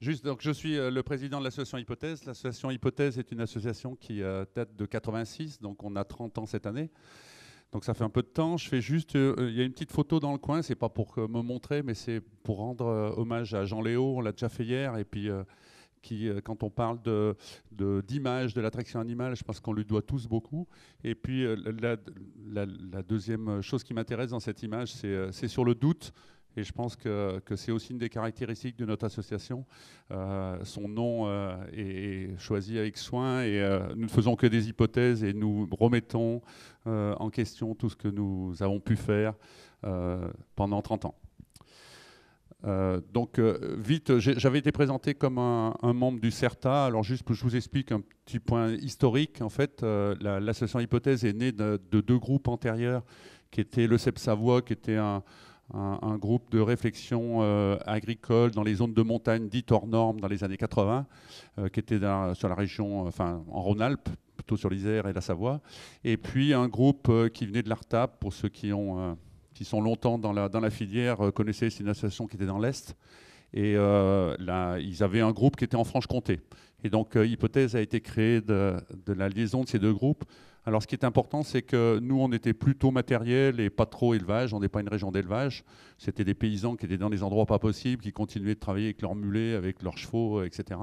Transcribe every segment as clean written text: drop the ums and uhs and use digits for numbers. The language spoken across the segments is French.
Juste, donc je suis le président de l'association Hypothèse. L'association Hypothèse est une association qui date de 86, donc on a 30 ans cette année. Donc ça fait un peu de temps. Je fais juste, il y a une petite photo dans le coin, c'est pas pour me montrer, mais c'est pour rendre hommage à Jean Léo, on l'a déjà fait hier, et puis quand on parle d'image de l'attraction animale, je pense qu'on lui doit tous beaucoup. Et puis la deuxième chose qui m'intéresse dans cette image, c'est sur le doute. Et je pense que c'est aussi une des caractéristiques de notre association. Son nom est choisi avec soin et nous ne faisons que des hypothèses et nous remettons en question tout ce que nous avons pu faire pendant 30 ans. Vite, j'avais été présenté comme un membre du CERTA. Alors juste, je vous explique un petit point historique. En fait, l'association Hypothèse est née de deux groupes antérieurs, qui étaient le CEP Savoie, qui était un groupe de réflexion agricole dans les zones de montagne dites hors normes dans les années 80, qui était sur la région, enfin en Rhône-Alpes, plutôt sur l'Isère et la Savoie. Et puis un groupe qui venait de l'Artap, pour ceux qui sont longtemps dans la filière, connaissaient, c'est une association qui était dans l'Est. Et là, ils avaient un groupe qui était en Franche-Comté. Et donc, Hypothèse a été créée de la liaison de ces deux groupes. Alors, ce qui est important, c'est que nous, on était plutôt matériel et pas trop élevage. On n'est pas une région d'élevage. C'était des paysans qui étaient dans des endroits pas possibles, qui continuaient de travailler avec leurs mulets, avec leurs chevaux, etc.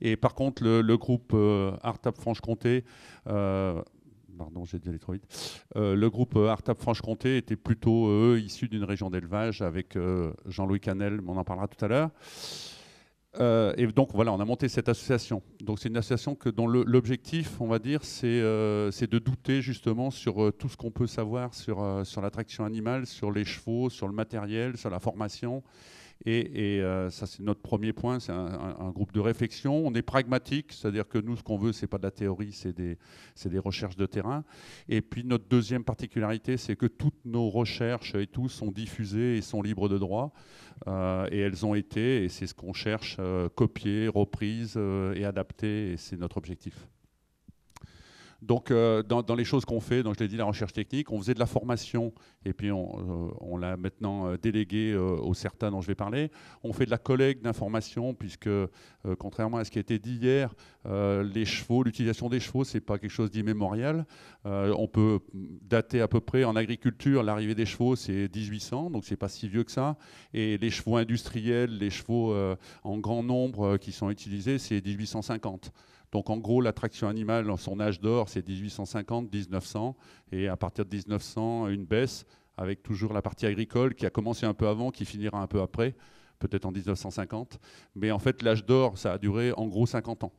Et par contre, le groupe Artap Franche-Comté, pardon, j'ai dû aller trop vite. Le groupe Artap Franche-Comté était plutôt, eux, issu d'une région d'élevage avec Jean-Louis Canel, mais on en parlera tout à l'heure. Et donc voilà, on a monté cette association. Donc c'est une association dont l'objectif, on va dire, c'est de douter justement sur tout ce qu'on peut savoir sur l'attraction animale, sur les chevaux, sur le matériel, sur la formation. Et ça, c'est notre premier point, c'est un groupe de réflexion. On est pragmatique, c'est-à-dire que nous, ce qu'on veut, c'est pas de la théorie, c'est des recherches de terrain. Et puis notre deuxième particularité, c'est que toutes nos recherches et tout sont diffusées et sont libres de droit. Et elles ont été, et c'est ce qu'on cherche, copier, reprise et adapter, et c'est notre objectif. Donc, dans les choses qu'on fait, donc je l'ai dit, la recherche technique, on faisait de la formation, et puis on l'a maintenant délégué au CERTA dont je vais parler. On fait de la collecte d'informations, puisque contrairement à ce qui a été dit hier, les chevaux, l'utilisation des chevaux, c'est pas quelque chose d'immémorial. On peut dater à peu près en agriculture, l'arrivée des chevaux, c'est 1800, donc c'est pas si vieux que ça. Et les chevaux industriels, les chevaux en grand nombre qui sont utilisés, c'est 1850. Donc en gros, l'attraction animale, son âge d'or, c'est 1850-1900. Et à partir de 1900, une baisse, avec toujours la partie agricole qui a commencé un peu avant, qui finira un peu après, peut-être en 1950. Mais en fait, l'âge d'or, ça a duré en gros 50 ans.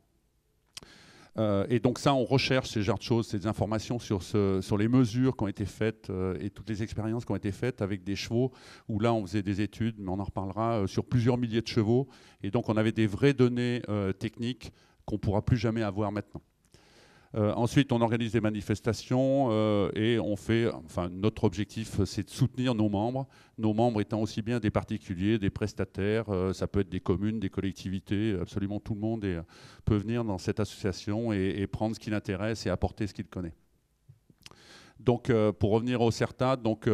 Et donc ça, on recherche ces genres de choses, ces informations sur les mesures qui ont été faites et toutes les expériences qui ont été faites avec des chevaux, où là, on faisait des études, mais on en reparlera, sur plusieurs milliers de chevaux. Et donc, on avait des vraies données techniques qu'on ne pourra plus jamais avoir maintenant. Ensuite, on organise des manifestations et on fait, enfin, notre objectif, c'est de soutenir nos membres étant aussi bien des particuliers, des prestataires, ça peut être des communes, des collectivités, absolument tout le monde peut venir dans cette association et prendre ce qui l'intéresse et apporter ce qu'il connaît. Donc, pour revenir au CERTA, donc,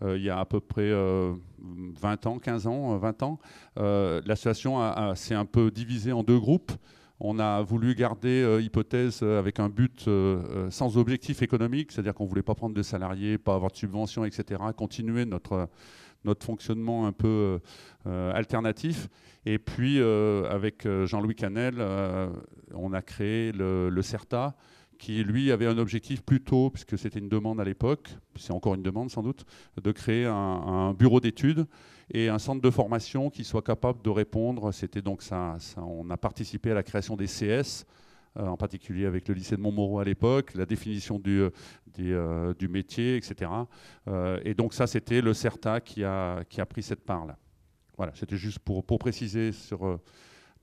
il y a à peu près 20 ans, 15 ans, 20 ans, l'association s'est un peu divisée en deux groupes. On a voulu garder Hypothèse avec un but sans objectif économique, c'est-à-dire qu'on ne voulait pas prendre de salariés, pas avoir de subventions, etc., continuer notre fonctionnement un peu alternatif. Et puis, avec Jean-Louis Canel, on a créé le CERTA, qui, lui, avait un objectif plutôt, puisque c'était une demande à l'époque, c'est encore une demande sans doute, de créer un bureau d'études et un centre de formation qui soit capable de répondre. C'était donc ça, on a participé à la création des CS, en particulier avec le lycée de Montmoreau à l'époque, la définition du métier, etc. Et donc ça, c'était le CERTA qui a pris cette part-là. Voilà, c'était juste pour préciser sur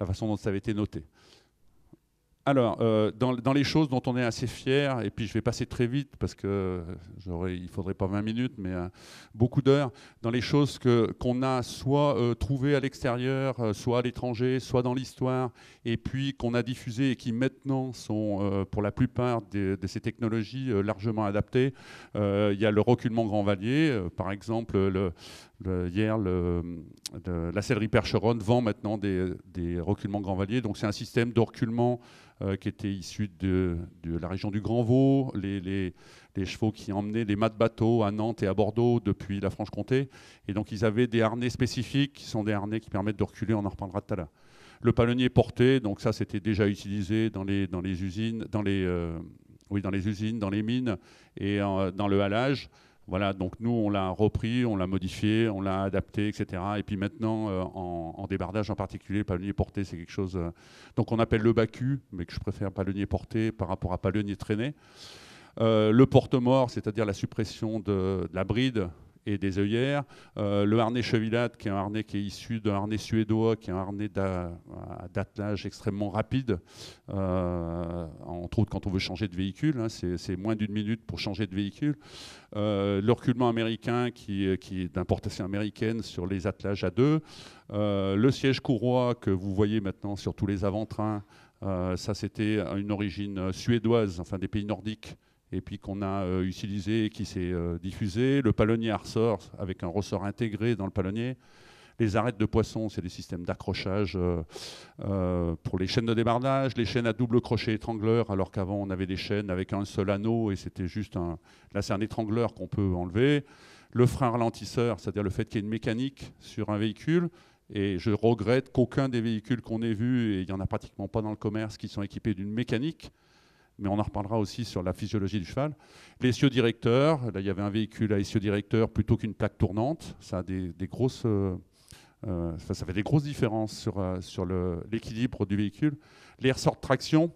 la façon dont ça avait été noté. Alors, dans les choses dont on est assez fier, et puis je vais passer très vite parce que il ne faudrait pas 20 minutes, mais beaucoup d'heures, dans les choses qu'on a soit trouvées à l'extérieur, soit à l'étranger, soit dans l'histoire, et puis qu'on a diffusées et qui maintenant sont, pour la plupart de ces technologies, largement adaptées. Il y a le reculement Grand Vallier, par exemple, hier, la sellerie Percheronne vend maintenant des reculements Grand Vallier, donc c'est un système de reculement qui était issu de la région du Grand Vaud, les chevaux qui emmenaient des mâts de bateau à Nantes et à Bordeaux depuis la Franche-Comté. Et donc ils avaient des harnais spécifiques qui sont des harnais qui permettent de reculer, on en reparlera tout à l'heure. Le palonnier porté, donc ça c'était déjà utilisé dans les usines, dans les usines, dans les mines et dans le halage. Voilà, donc nous, on l'a repris, on l'a modifié, on l'a adapté, etc. Et puis maintenant, en débardage en particulier, le palonnier porté, c'est quelque chose donc on appelle le Bacu, mais que je préfère palonnier porté par rapport à palonnier traîné. Le porte-mort, c'est-à-dire la suppression de la bride et des œillères. Le harnais chevillade, qui est un harnais qui est issu d'un harnais suédois, qui est un harnais d'attelage extrêmement rapide, entre autres quand on veut changer de véhicule, hein, c'est moins d'une minute pour changer de véhicule. Le reculement américain qui est d'importation américaine sur les attelages à deux. Le siège courroie que vous voyez maintenant sur tous les avant-trains, ça c'était une origine suédoise, enfin des pays nordiques, et puis qu'on a utilisé et qui s'est diffusé. Le palonnier à ressort avec un ressort intégré dans le palonnier. Les arêtes de poisson, c'est des systèmes d'accrochage pour les chaînes de débardage, les chaînes à double crochet étrangleur, alors qu'avant on avait des chaînes avec un seul anneau et c'était juste un... Là c'est un étrangleur qu'on peut enlever. Le frein ralentisseur, c'est-à-dire le fait qu'il y ait une mécanique sur un véhicule. Et je regrette qu'aucun des véhicules qu'on ait vus, et il n'y en a pratiquement pas dans le commerce, qui sont équipés d'une mécanique. Mais on en reparlera aussi sur la physiologie du cheval. Les essieux directeurs, là il y avait un véhicule à essieux directeur plutôt qu'une plaque tournante. Ça a des grosses... ça fait des grosses différences sur l'équilibre du véhicule. Les ressorts de traction,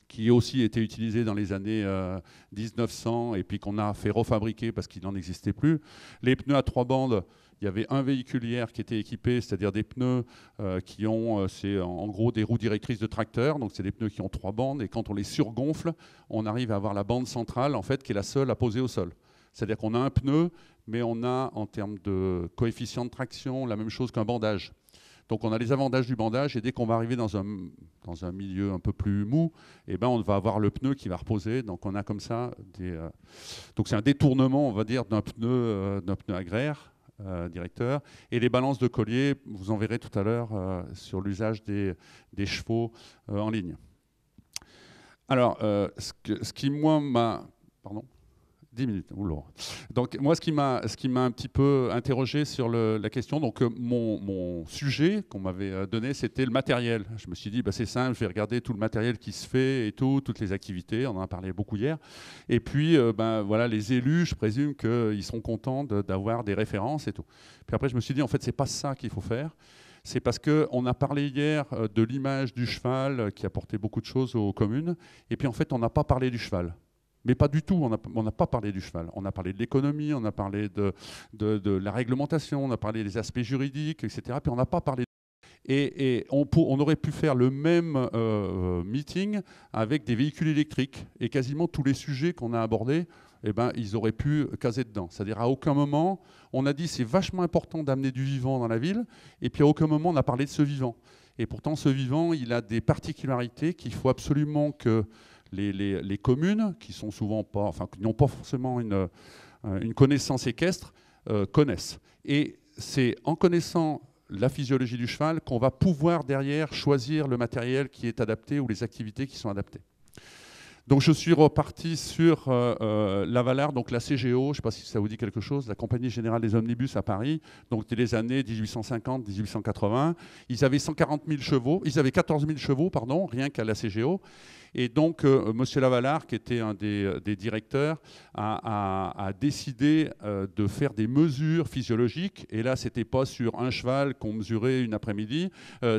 qui aussi étaient utilisés dans les années 1900 et puis qu'on a fait refabriquer parce qu'il n'en existait plus. Les pneus à 3 bandes, il y avait un véhicule hier qui était équipé, c'est-à-dire des pneus qui ont, c'est en gros des roues directrices de tracteur, donc c'est des pneus qui ont 3 bandes et quand on les surgonfle, on arrive à avoir la bande centrale en fait qui est la seule à poser au sol. C'est-à-dire qu'on a un pneu, mais on a en termes de coefficient de traction la même chose qu'un bandage. Donc on a les avantages du bandage et dès qu'on va arriver dans un milieu un peu plus mou, eh ben on va avoir le pneu qui va reposer. Donc on a comme ça donc c'est un détournement, on va dire, d'un pneu agraire directeur. Et les balances de collier, vous en verrez tout à l'heure sur l'usage des chevaux en ligne. Alors, ce qui moi m'a... Pardon ? 10 minutes. Oula. Donc moi, ce qui m'a un petit peu interrogé sur la question, donc mon sujet qu'on m'avait donné, c'était le matériel. Je me suis dit, bah, c'est simple, je vais regarder tout le matériel qui se fait et toutes les activités. On en a parlé beaucoup hier. Et puis, ben, voilà, les élus, je présume qu'ils seront contents d'avoir des références et tout. Puis après, je me suis dit, en fait, c'est pas ça qu'il faut faire. C'est parce qu'on a parlé hier de l'image du cheval qui apportait beaucoup de choses aux communes. Et puis, en fait, on n'a pas parlé du cheval. Mais pas du tout, on n'a pas parlé du cheval. On a parlé de l'économie, on a parlé de la réglementation, on a parlé des aspects juridiques, etc. Puis on n'a pas parlé... Et on aurait pu faire le même meeting avec des véhicules électriques. Et quasiment tous les sujets qu'on a abordés, eh ben, ils auraient pu caser dedans. C'est-à-dire à aucun moment, on a dit c'est vachement important d'amener du vivant dans la ville, et puis à aucun moment on a parlé de ce vivant. Et pourtant ce vivant, il a des particularités qu'il faut absolument que... Les communes, qui sont souvent pas, enfin, qui n'ont pas forcément une connaissance équestre, connaissent. Et c'est en connaissant la physiologie du cheval qu'on va pouvoir derrière choisir le matériel qui est adapté ou les activités qui sont adaptées. Donc je suis reparti sur la Valar, donc la CGO, je ne sais pas si ça vous dit quelque chose, la Compagnie Générale des Omnibus à Paris, donc dès les années 1850-1880. Ils avaient 140 000 chevaux, ils avaient 14 000 chevaux, pardon, rien qu'à la CGO. Et donc, M. Lavalard, qui était un des directeurs, a décidé de faire des mesures physiologiques. Et là, ce n'était pas sur un cheval qu'on mesurait une après-midi,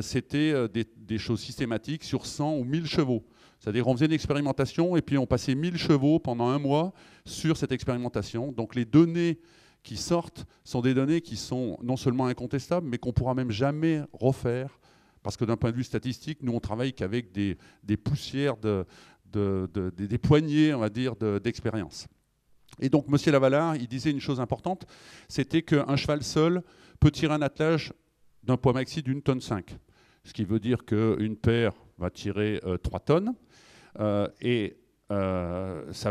c'était des choses systématiques sur 100 ou 1000 chevaux. C'est-à-dire on faisait une expérimentation et puis on passait 1000 chevaux pendant un mois sur cette expérimentation. Donc les données qui sortent sont des données qui sont non seulement incontestables, mais qu'on ne pourra même jamais refaire Parce que d'un point de vue statistique, nous, on travaille qu'avec des poussières, des poignées, on va dire, d'expérience. Et donc, M. Lavalard, il disait une chose importante, c'était qu'un cheval seul peut tirer un attelage d'un poids maxi d'1,5 tonne. Ce qui veut dire qu'une paire va tirer 3 tonnes. Ça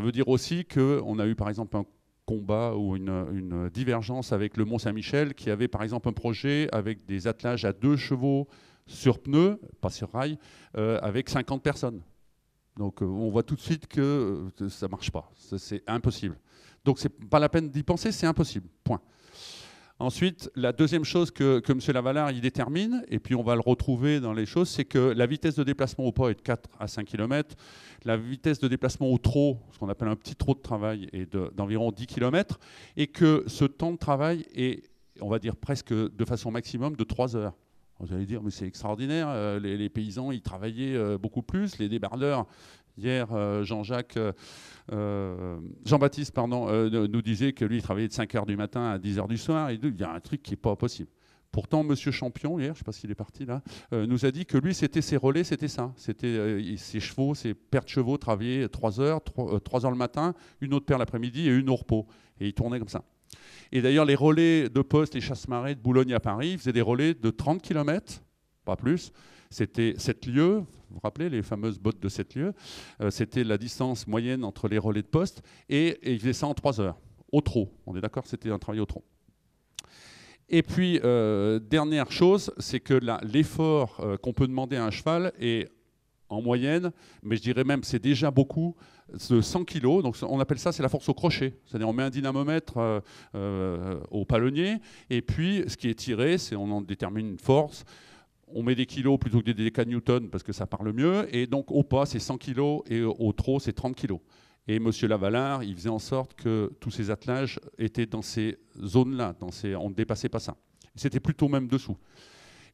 veut dire aussi qu'on a eu, par exemple, un combat ou une divergence avec le Mont-Saint-Michel qui avait, par exemple, un projet avec des attelages à 2 chevaux sur pneus, pas sur rail, avec 50 personnes. Donc on voit tout de suite que ça ne marche pas, c'est impossible. Donc c'est pas la peine d'y penser, c'est impossible, point. Ensuite, la deuxième chose que M. Lavalard il détermine, et puis on va le retrouver dans les choses, c'est que la vitesse de déplacement au pas est de 4 à 5 km, la vitesse de déplacement au trot, ce qu'on appelle un petit trot de travail, est d'environ 10 km, et que ce temps de travail est, on va dire presque de façon maximum, de 3 heures. Vous allez dire, mais c'est extraordinaire, les paysans, ils travaillaient beaucoup plus, les débardeurs. Hier, Jean-Baptiste nous disait que lui, il travaillait de 5 h du matin à 10 h du soir. Et il y a un truc qui n'est pas possible. Pourtant, Monsieur Champion, hier, je ne sais pas s'il est parti là, nous a dit que lui, c'était ses relais, c'était ça. C'était ses chevaux, ses paires de chevaux travaillaient 3 heures, 3 heures le matin, une autre paire l'après-midi et une au repos. Et il tournait comme ça. Et d'ailleurs, les relais de poste, les chasse-marées de Boulogne à Paris, faisaient des relais de 30 km, pas plus. C'était 7 lieues, vous vous rappelez, les fameuses bottes de 7 lieues. C'était la distance moyenne entre les relais de poste. Et ils faisaient ça en 3 heures, au trot. On est d'accord, c'était un travail au trot. Et puis, dernière chose, c'est que l'effort qu'on peut demander à un cheval est en moyenne, mais je dirais même c'est déjà beaucoup, de 100 kg. Donc on appelle ça, c'est la force au crochet. C'est-à-dire on met un dynamomètre au palonnier, et puis ce qui est tiré, c'est on en détermine une force. On met des kilos plutôt que des décanewtons parce que ça parle mieux. Et donc au pas, c'est 100 kg et au trot, c'est 30 kg. Et M. Lavalard, il faisait en sorte que tous ces attelages étaient dans ces zones-là. On ne dépassait pas ça. C'était plutôt même dessous.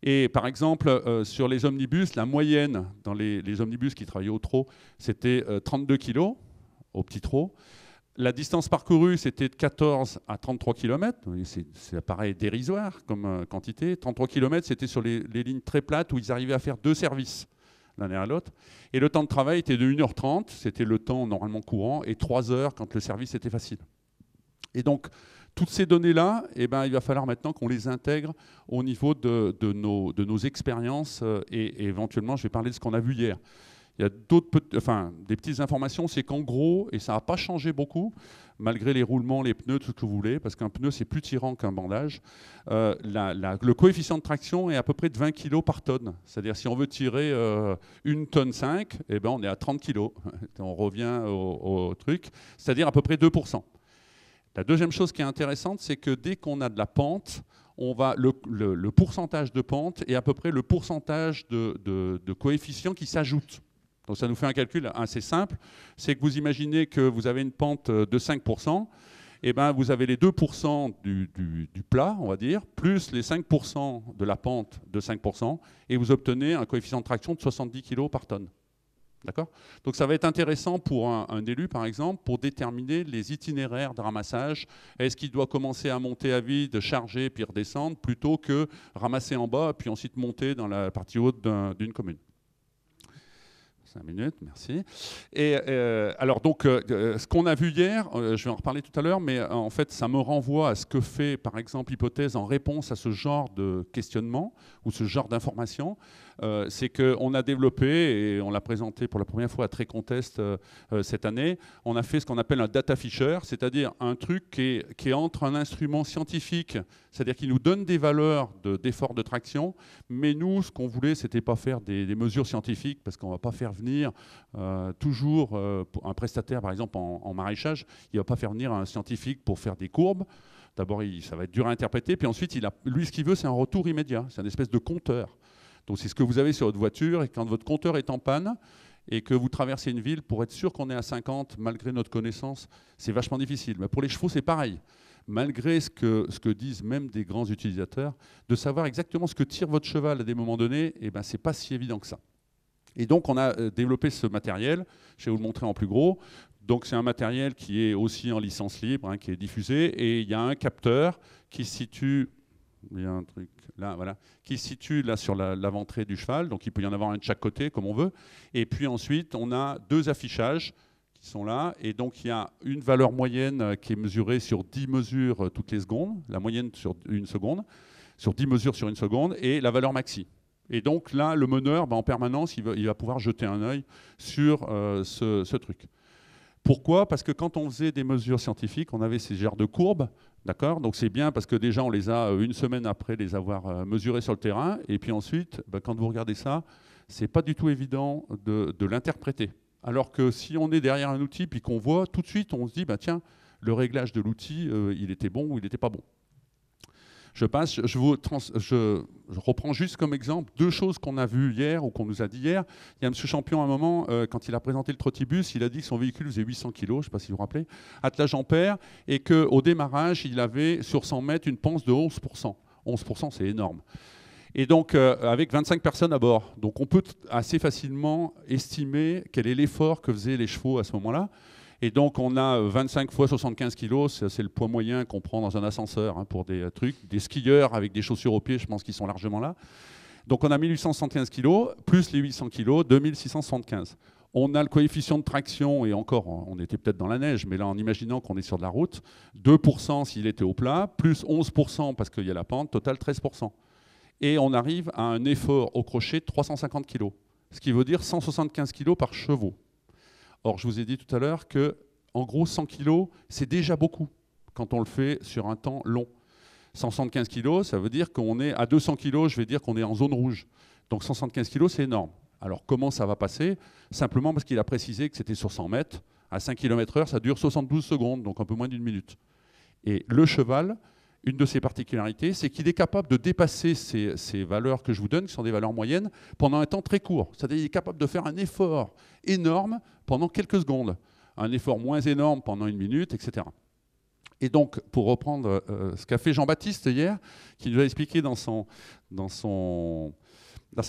Et par exemple, sur les omnibus, la moyenne dans les omnibus qui travaillaient au trot, c'était 32 kg au petit trot. La distance parcourue, c'était de 14 à 33 km. C'est pareil dérisoire comme quantité. 33 km, c'était sur les lignes très plates où ils arrivaient à faire 2 services l'un derrière l'autre. Et le temps de travail était de 1h30, c'était le temps normalement courant, et 3 heures quand le service était facile. Et donc, toutes ces données-là, il va falloir maintenant qu'on les intègre au niveau de nos expériences. Et éventuellement, je vais parler de ce qu'on a vu hier. Il y a des petites informations, c'est qu'en gros, et ça n'a pas changé beaucoup, malgré les roulements, les pneus, tout ce que vous voulez, parce qu'un pneu, c'est plus tirant qu'un bandage, le coefficient de traction est à peu près de 20 kg par tonne. C'est-à-dire si on veut tirer 1,5 tonne, on est à 30 kg. On revient au truc, c'est-à-dire à peu près 2%. La deuxième chose qui est intéressante, c'est que dès qu'on a de la pente, le pourcentage de pente est à peu près le pourcentage de coefficient qui s'ajoute. Donc ça nous fait un calcul assez simple, c'est que vous imaginez que vous avez une pente de 5%, et vous avez les 2% du plat, on va dire, plus les 5% de la pente de 5%, et vous obtenez un coefficient de traction de 70 kg par tonne. D'accord ? Donc ça va être intéressant pour un élu, par exemple, pour déterminer les itinéraires de ramassage. Est-ce qu'il doit commencer à monter à vide, charger, puis redescendre, plutôt que ramasser en bas, puis ensuite monter dans la partie haute d'une commune ? 5 minutes, merci. Et alors donc, ce qu'on a vu hier, je vais en reparler tout à l'heure, mais en fait, ça me renvoie à ce que fait, par exemple, Hypothèse en réponse à ce genre de questionnement ou ce genre d'information. C'est qu'on a développé, et on l'a présenté pour la première fois à Très Contest cette année, on a fait ce qu'on appelle un data fisher, c'est-à-dire un truc qui est entre un instrument scientifique, c'est-à-dire qui nous donne des valeurs d'effort de traction, mais nous, ce qu'on voulait, c'était pas faire des mesures scientifiques, parce qu'on va pas faire venir toujours un prestataire, par exemple en maraîchage, il va pas faire venir un scientifique pour faire des courbes. D'abord, ça va être dur à interpréter, puis ensuite, lui, ce qu'il veut, c'est un retour immédiat, c'est une espèce de compteur. Donc c'est ce que vous avez sur votre voiture, et quand votre compteur est en panne et que vous traversez une ville, pour être sûr qu'on est à 50, malgré notre connaissance, c'est vachement difficile. Mais pour les chevaux, c'est pareil. Malgré ce que disent même des grands utilisateurs, de savoir exactement ce que tire votre cheval à des moments donnés, c'est pas si évident que ça. Et donc on a développé ce matériel, je vais vous le montrer en plus gros. Donc c'est un matériel qui est aussi en licence libre, qui est diffusé, et il y a un capteur qui se situe il y a un truc là, voilà, qui se situe là sur l'avant-train du cheval, donc il peut y en avoir un de chaque côté comme on veut. Et puis ensuite, on a 2 affichages qui sont là, et donc il y a une valeur moyenne qui est mesurée sur 10 mesures toutes les secondes, la moyenne sur une seconde, sur 10 mesures sur une seconde, et la valeur maxi. Et donc là, le meneur, en permanence, il va pouvoir jeter un œil sur ce truc. Pourquoi? Parce que quand on faisait des mesures scientifiques, on avait ces genres de courbes, d'accord? Donc c'est bien parce que déjà on les a une semaine après les avoir mesurées sur le terrain, et puis ensuite, quand vous regardez ça, c'est pas du tout évident de l'interpréter. Alors que si on est derrière un outil puis qu'on voit, tout de suite on se dit, tiens, le réglage de l'outil, il était bon ou il n'était pas bon. Je reprends juste comme exemple 2 choses qu'on a vues hier ou qu'on nous a dit hier. Il y a M. Champion, à un moment, quand il a présenté le Trotibus, il a dit que son véhicule faisait 800 kg, je ne sais pas si vous vous rappelez, attelage ampère, et qu'au démarrage, il avait sur 100 mètres une panse de 11%. 11%, c'est énorme. Et donc, avec 25 personnes à bord. Donc, on peut assez facilement estimer quel est l'effort que faisaient les chevaux à ce moment-là. Et donc, on a 25 fois 75 kg, c'est le poids moyen qu'on prend dans un ascenseur pour des trucs. Des skieurs avec des chaussures aux pieds, je pense qu'ils sont largement là. Donc, on a 1875 kg, plus les 800 kg, 2675. On a le coefficient de traction, et encore, on était peut-être dans la neige, mais là, en imaginant qu'on est sur de la route, 2% s'il était au plat, plus 11% parce qu'il y a la pente, total 13%. Et on arrive à un effort au crochet de 350 kg, ce qui veut dire 175 kg par chevaux. Or, je vous ai dit tout à l'heure que, en gros, 100 kg, c'est déjà beaucoup quand on le fait sur un temps long. 175 kg, ça veut dire qu'on est à 200 kg, je vais dire qu'on est en zone rouge. Donc 175 kg, c'est énorme. Alors, comment ça va passer? Simplement parce qu'il a précisé que c'était sur 100 mètres. À 5 km/h, ça dure 72 secondes, donc un peu moins d'1 minute. Et le cheval, une de ses particularités, c'est qu'il est capable de dépasser ces valeurs que je vous donne, qui sont des valeurs moyennes, pendant un temps très court. C'est-à-dire qu'il est capable de faire un effort énorme pendant quelques secondes, un effort moins énorme pendant 1 minute, etc. Et donc, pour reprendre ce qu'a fait Jean-Baptiste hier, qui nous a expliqué dans sa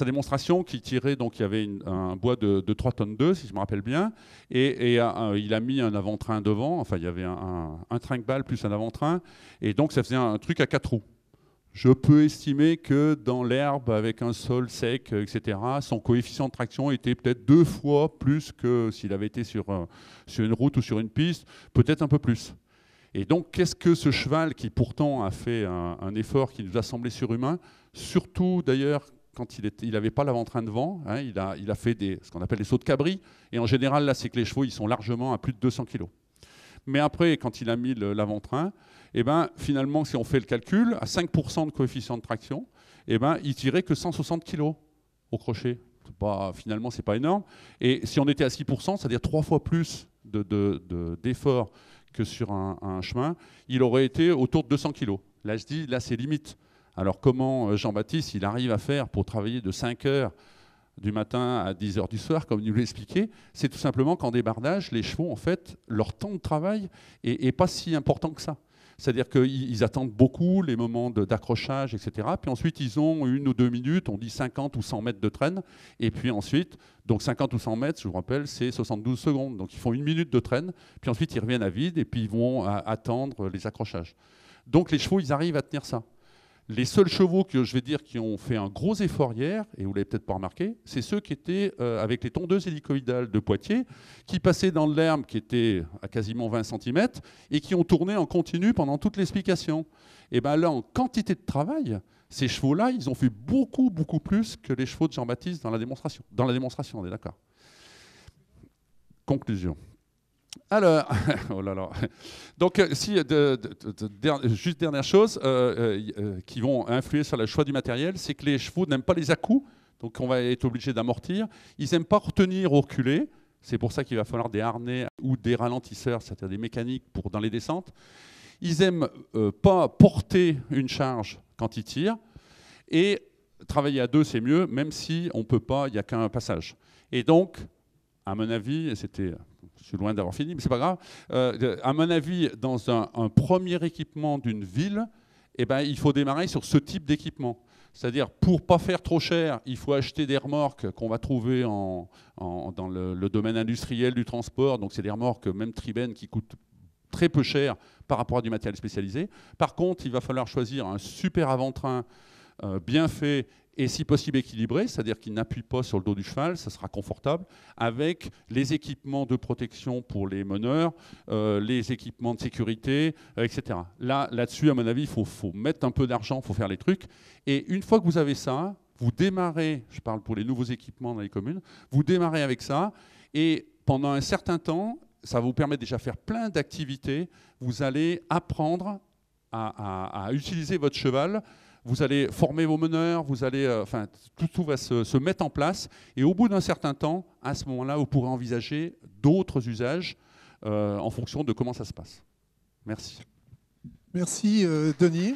démonstration, qui tirait, donc il y avait un bois de 3 tonnes 2, si je me rappelle bien, et il a mis un avant-train devant, enfin il y avait un trinqueball plus un avant-train, et donc ça faisait un truc à 4 roues. Je peux estimer que dans l'herbe, avec un sol sec, etc., son coefficient de traction était peut-être 2 fois plus que s'il avait été sur une route ou sur une piste, peut-être un peu plus. Et donc, qu'est-ce que ce cheval qui pourtant a fait un effort qui nous a semblé surhumain, surtout d'ailleurs quand il n'avait pas l'avant-train devant, il a fait ce qu'on appelle des sauts de cabri, et en général, là, c'est que les chevaux, ils sont largement à plus de 200 kg. Mais après, quand il a mis l'avant-train, finalement, si on fait le calcul, à 5% de coefficient de traction, il tirait que 160 kg au crochet. Finalement, ce n'est pas énorme. Et si on était à 6%, c'est-à-dire 3 fois plus d'effort que sur un chemin, il aurait été autour de 200 kg. Là, je dis, là, c'est limite. Alors, comment Jean-Baptiste, il arrive à faire pour travailler de 5 heures du matin à 10 heures du soir, comme il nous l'a expliqué, c'est tout simplement qu'en débardage, les chevaux, en fait, leur temps de travail est pas si important que ça. C'est-à-dire qu'ils attendent beaucoup les moments d'accrochage, etc. Puis ensuite, ils ont 1 ou 2 minutes, on dit 50 ou 100 mètres de traîne. Et puis ensuite, donc 50 ou 100 mètres, je vous rappelle, c'est 72 secondes. Donc ils font 1 minute de traîne, puis ensuite ils reviennent à vide et puis ils vont attendre les accrochages. Donc les chevaux, ils arrivent à tenir ça. Les seuls chevaux que je vais dire qui ont fait un gros effort hier, et vous l'avez peut-être pas remarqué, c'est ceux qui étaient avec les tondeuses hélicoïdales de Poitiers, qui passaient dans l'herbe qui était à quasiment 20 cm et qui ont tourné en continu pendant toute l'explication. Et bien là, en quantité de travail, ces chevaux-là, ils ont fait beaucoup, beaucoup plus que les chevaux de Jean-Baptiste dans la démonstration. Dans la démonstration, on est d'accord. Conclusion. Alors, oh là là. Donc, juste dernière chose qui vont influer sur le choix du matériel, c'est que les chevaux n'aiment pas les à-coups, donc on va être obligé d'amortir. Ils n'aiment pas retenir ou reculer. C'est pour ça qu'il va falloir des harnais ou des ralentisseurs, c'est-à-dire des mécaniques dans les descentes. Ils n'aiment pas porter une charge quand ils tirent. Et travailler à 2, c'est mieux, même si on ne peut pas, il n'y a qu'un passage. Et donc, à mon avis, je suis loin d'avoir fini, mais c'est pas grave. À mon avis, dans un premier équipement d'une ville, il faut démarrer sur ce type d'équipement. C'est-à-dire, pour pas faire trop cher, il faut acheter des remorques qu'on va trouver dans le domaine industriel du transport. Donc, c'est des remorques, même Triben, qui coûtent très peu cher par rapport à du matériel spécialisé. Par contre, il va falloir choisir un super avant-train bien fait et si possible équilibré, c'est-à-dire qu'il n'appuie pas sur le dos du cheval, ça sera confortable, avec les équipements de protection pour les meneurs, les équipements de sécurité, etc. Là-dessus, à mon avis, il faut mettre un peu d'argent, il faut faire les trucs. Et une fois que vous avez ça, vous démarrez, je parle pour les nouveaux équipements dans les communes, vous démarrez avec ça, et pendant un certain temps, ça va vous permettre déjà de faire plein d'activités, vous allez apprendre à utiliser votre cheval. Vous allez former vos meneurs, vous allez, tout va se mettre en place. Et au bout d'un certain temps, à ce moment-là, vous pourrez envisager d'autres usages en fonction de comment ça se passe. Merci. Merci, Denis.